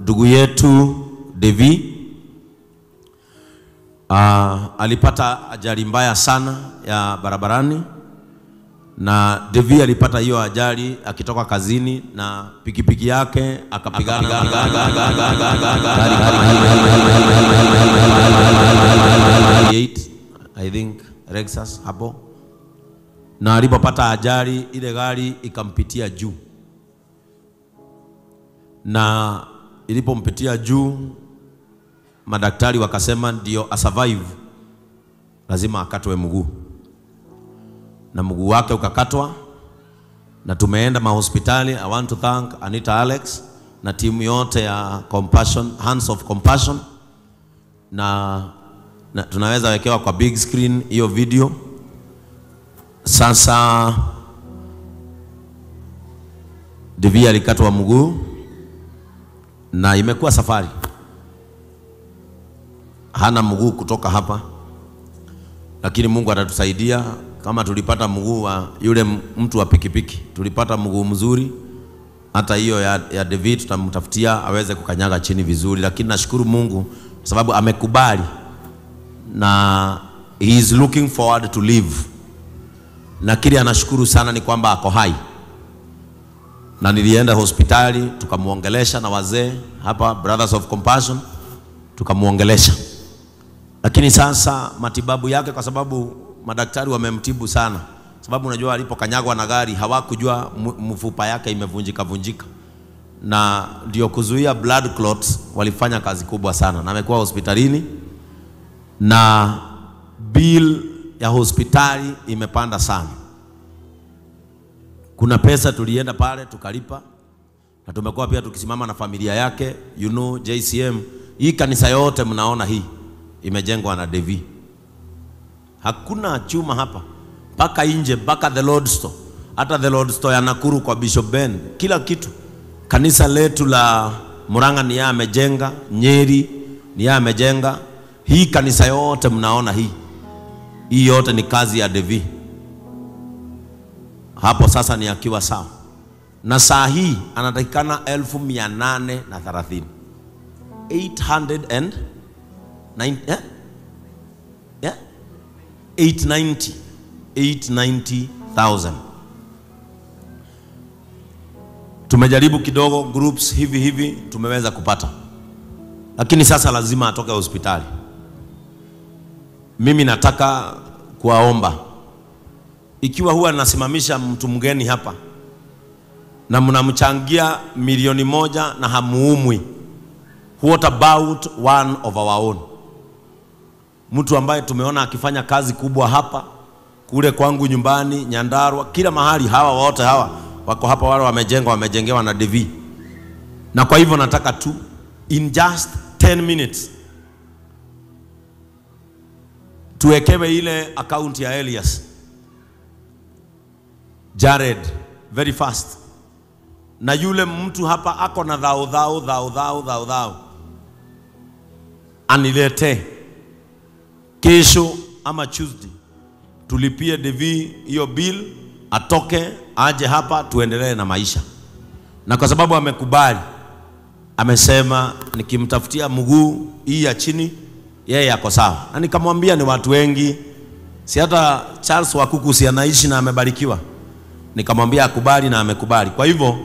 ndugu yetu Devi alipata ajali mbaya sana ya barabarani, na Devi alipata hiyo ajali akitoka kazini na pikipiki yake akapigana I think Lexus hapo, na alipopata ajali ile gari ikampitia juu, na ilipompitia juu madaktari wakasema ndio asurvive lazima akatwe mguu, na mguu wake ukakatwa, na tumeenda mahospitali. I want to thank Anita Alex na timu yote ya Compassion, Hands of Compassion, na tunaweza wekewa kwa big screen hiyo video. Sasa Devi alikatwa mguu na imekuwa safari, hana mguu kutoka hapa, lakini Mungu atatusaidia. Kama tulipata mguu wa yule mtu wa pikipiki, tulipata mguu mzuri, hata hiyo ya Devi tutamtafutia aweze kukanyaga chini vizuri. Lakini nashukuru Mungu kwa sababu amekubali na he is looking forward to live. Na kile anashukuru sana ni kwamba ako hai, na nilienda hospitali tukamuongelesha na wazee hapa Brothers of Compassion, tukamuongelesha. Lakini sasa matibabu yake, kwa sababu madaktari wamemtibu sana, sababu unajua alipokanyagwa na gari hawakujua mfupa yake imevunjika, na ndio kuzuia blood clots walifanya kazi kubwa sana, na amekuwa hospitalini, na bill ya hospitali imepanda sana. Kuna pesa tulienda pale tukalipa, na tumekuwa pia tukisimama na familia yake. You know, JCM, hii kanisa yote mnaona hii imejengwa na Devi. Hakuna chuma hapa, mpaka nje, mpaka the Lord Store, hata the Lord Store ya Nakuru kwa Bishop Ben, kila kitu. Kanisa letu la Murang'a ni yeye amejenga, Nyeri ni yeye amejenga. Hii kanisa yote mnaona hii yote ni kazi ya Devi. Hapo sasa ni akiwa sawa, na saa hii anatakikana 1830 890,000. Tumejaribu kidogo groups hivi tumeweza kupata, lakini sasa lazima atoke hospitali. Mimi nataka kuwaomba, ikiwa huwa nasimamisha mtu mgeni hapa na mnamchangia 1,000,000 na hamuumwi, what about one of our own? Mtu ambaye tumeona akifanya kazi kubwa hapa, kule kwangu nyumbani, Nyandarua, kila mahali. Hawa wote hawa wako hapa, wale wamejengewa na Devi. Na kwa hivyo nataka tu in just 10 minutes tuwekewe ile account ya Elias Jared very fast, na yule mtu hapa ako na dhao anilete kesho ama Tuesday, tulipie Devi hiyo bill, atoke aje hapa tuendelee na maisha. Na kwa sababu amekubali, amesema nikimtafutia mguu hii ya chini yeye yako sawa. Na nikamwambia ni watu wengi, si hata Charles Wakuku si anaishi na amebarikiwa. Nikamwambia akubali, na amekubali. Kwa hivyo